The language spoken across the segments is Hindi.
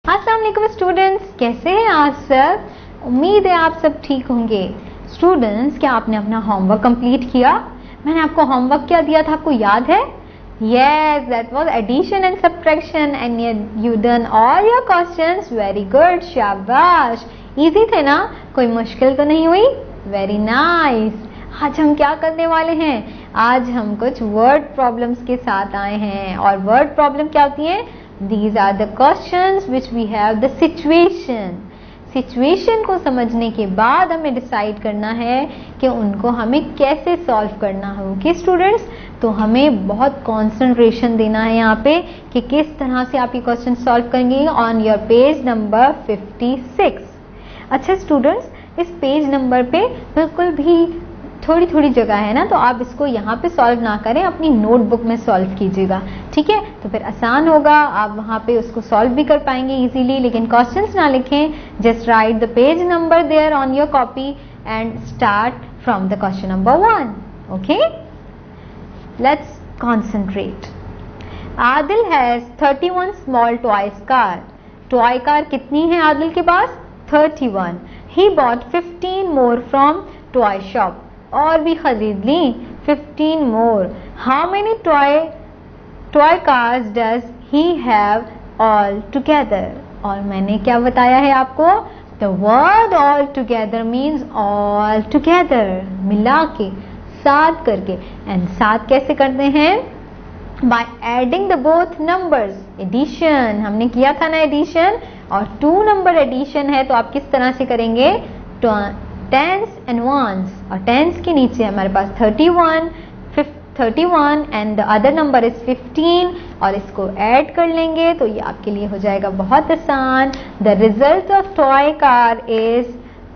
अस्सलाम वालेकुम स्टूडेंट्स, कैसे हैं आप सब। उम्मीद है आप सब ठीक होंगे। स्टूडेंट्स, क्या आपने अपना होमवर्क कंप्लीट किया? मैंने आपको होमवर्क क्या दिया था, आपको याद है? Yes, that was addition and subtraction and you done all your questions. Very good, शाबाश। इजी थे ना, कोई मुश्किल तो नहीं हुई? Very nice. आज हम क्या करने वाले हैं? आज हम कुछ वर्ड प्रॉब्लम्स के साथ आए हैं। और वर्ड प्रॉब्लम क्या होती है? These are the questions which we have the situation. Situation को समझने के बाद हमें डिसाइड करना है कि उनको हमें कैसे सॉल्व करना है। ओके स्टूडेंट्स, तो हमें बहुत कंसंट्रेशन देना है यहाँ पे कि किस तरह से आप ये क्वेश्चन सॉल्व करेंगे ऑन योर पेज नंबर 56। अच्छा स्टूडेंट्स, इस पेज नंबर पे बिल्कुल भी थोड़ी थोड़ी जगह है ना, तो आप इसको यहाँ पे सॉल्व ना करें, अपनी नोटबुक में सॉल्व कीजिएगा, ठीक है? तो फिर आसान होगा, आप वहाँ पे उसको सॉल्व भी कर पाएंगे इजीली। लेकिन क्वेश्चंस ना लिखें, just write the page number there on your copy and start from the question number 1। Okay, let's concentrate. Adil has 31 small toys car. Toy car कितनी है आदिल के पास? 31। He bought 15 more from toy shop. और भी खरीद ली 15 more. How many toy cars does he have all together? और मैंने क्या बताया है आपको? The word all together means all together, मिला के, साथ करके। एंड साथ कैसे करते हैं? By adding the both numbers. Addition हमने किया था ना, एडिशन, और 2 नंबर एडिशन है, तो आप किस तरह से करेंगे? टेंस एंड वंस, और टेंस के नीचे हमारे पास 31 and the other number is 15, और इसको ऐड कर लेंगे तो ये आपके लिए हो जाएगा बहुत आसान। The result of toy car is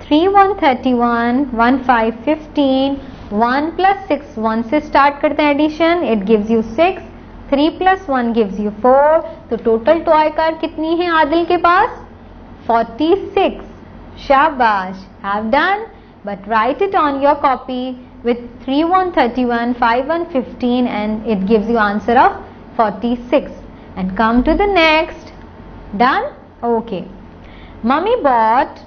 3 1 31 1 5 15 1 + 6। 1 से स्टार्ट करते हैं addition, it gives you 6। 3 + 1 gives you 4। तो टोटल टॉय कार कितनी है आदिल के पास? 46। शाबाश, have done, but write it on your copy with 3 1 31 5 1 15 and it gives you answer of 46. And come to the next. Done? Okay. Mummy brought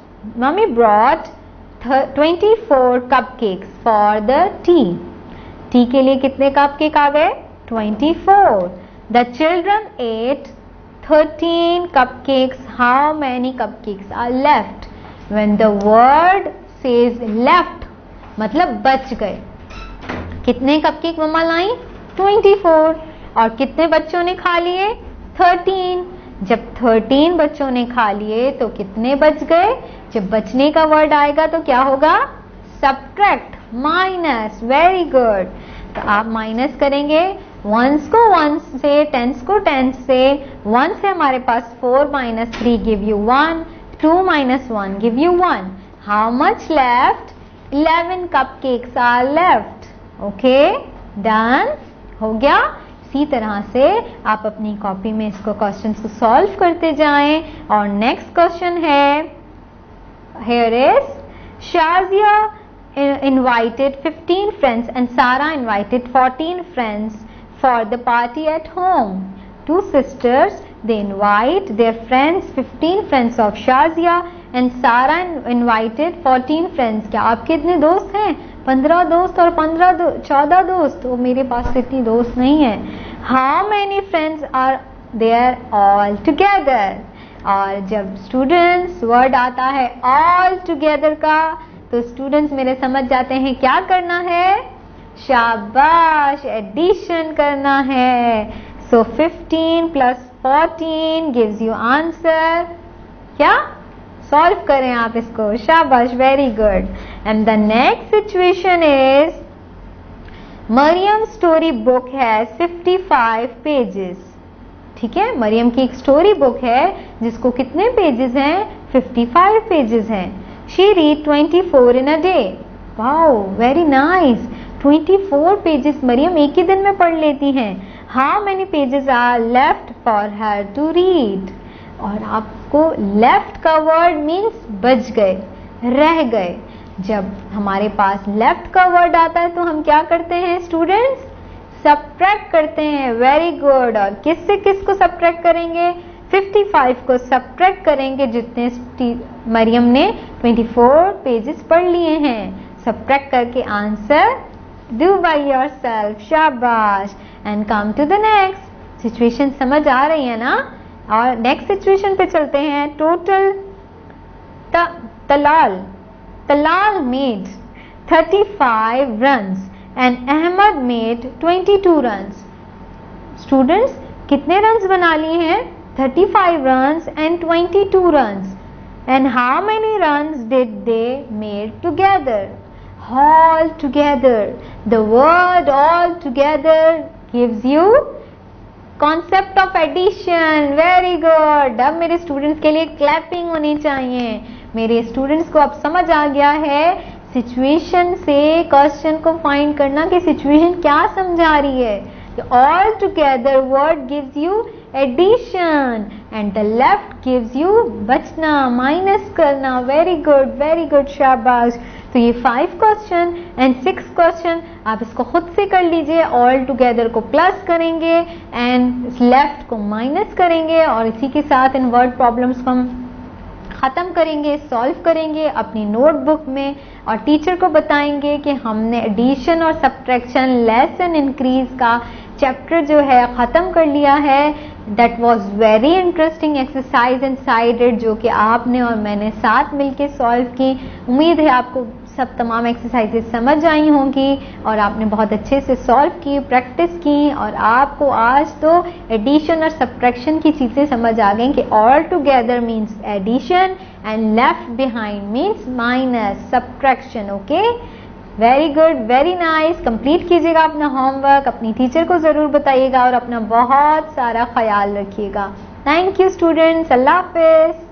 24 cupcakes for the tea. T के लिए कितने कपकेक आ गए? 24. The children ate 13 cupcakes. How many cupcakes are left? When the word says left, मतलब बच गए। कितने कपकेक मम्मा लाई? 24। और कितने बच्चों ने खा लिए? 13। जब 13 बच्चों ने खा लिए तो कितने बच गए? जब बचने का वर्ड आएगा तो क्या होगा? Subtract, minus. Very good. तो आप माइनस करेंगे, वंस को वंस से, टेंस को टेंस से। 1 से हमारे पास 4 - 3 give you 1, 2 - 1 give you 1. How much left? 11 cupcakes are left. Okay, done? हो गया? इसी तरह से आप अपनी कॉपी में इसको क्वेश्चंस को सॉल्व करते जाएं। और नेक्स्ट क्वेश्चन है, here is Shazia invited 15 friends and Sarah invited 14 friends for the party at home. Two sisters, they invite their friends, 15 friends of Shazia and Sarah invited 14 friends. क्या आपके इतने दोस्त हैं? 15 दोस्त और 14 दोस्त? तो मेरे पास इतनी दोस्त नहीं है। How many friends are there all together? और जब स्टूडेंट्स वर्ड आता है all together का, तो स्टूडेंट्स मेरे समझ जाते हैं क्या करना है? शाबाश, एडिशन करना है। So 15 + 14 gives you answer. क्या? सॉल्व करें आप इसको। शाबाश, very good. And the next situation is Mariam story book has 55 pages. ठीक है, मरियम की एक स्टोरी बुक है जिसको कितने पेजेस हैं? 55 पेजेस हैं। She read 24 in a day. Wow, very nice. 24 pages Mariam एक ही दिन में पढ़ लेती हैं। How many pages are left for her to read? और आपको left का वर्ड मीन्स बच गए, रह गए। जब हमारे पास left का वर्ड आता है तो हम क्या करते हैं स्टूडेंट्स? सब्ट्रैक्ट करते हैं। Very good. और किस से किस को सब्ट्रैक्ट करेंगे? 55 को सब्ट्रैक्ट करेंगे जितने मरियम ने 24 पेजेस पढ़ लिए हैं। सब्ट्रैक्ट करके आंसर डू बाय योरसेल्फ, शाबाश। And come to the next situation. समझ आ रही है ना? और नेक्स्ट सिचुएशन पे चलते हैं। Total Talal made 35 runs and Ahmad made 22 runs. Students कितने रन्स बना लिए हैं? 35 runs and 22 runs. And how many runs did they made together? All together. The word all together gives you concept of addition. Very good. अब मेरे स्टूडेंट्स के लिए क्लैपिंग होनी चाहिए। मेरे स्टूडेंट्स को अब समझ आ गया है सिचुएशन से क्वेश्चन को फाइंड करना कि सिचुएशन क्या समझा रही है। All together word gives you addition and the left gives you बचना, माइनस करना। वेरी गुड, शाबाश। तो ये 5 क्वेश्चन एंड 6 क्वेश्चन आप इसको खुद से कर लीजिए। ऑल टुगेदर को प्लस करेंगे एंड लेफ्ट को माइनस करेंगे और इसी के साथ इन वर्ड प्रॉब्लम्स को हम ख़त्म करेंगे, सॉल्व करेंगे अपनी नोटबुक में और टीचर को बताएंगे कि हमने एडिशन और सब्ट्रैक्शन, लेस एंड इंक्रीज का चैप्टर जो है ख़त्म कर लिया है। That was very interesting exercise and sided जो कि आपने और मैंने साथ मिलके सॉल्व की। उम्मीद है आपको सब तमाम एक्सरसाइजेज समझ आई होंगी और आपने बहुत अच्छे से सॉल्व की, प्रैक्टिस की और आपको आज तो एडिशन और सब्ट्रैक्शन की चीज़ें समझ आ गई कि all together means addition and left behind means minus, subtraction. Okay, very good, very nice. Complete कीजिएगा अपना होमवर्क, अपनी टीचर को ज़रूर बताइएगा और अपना बहुत सारा ख्याल रखिएगा। थैंक यू स्टूडेंट्स, अल्लाह हाफिज़।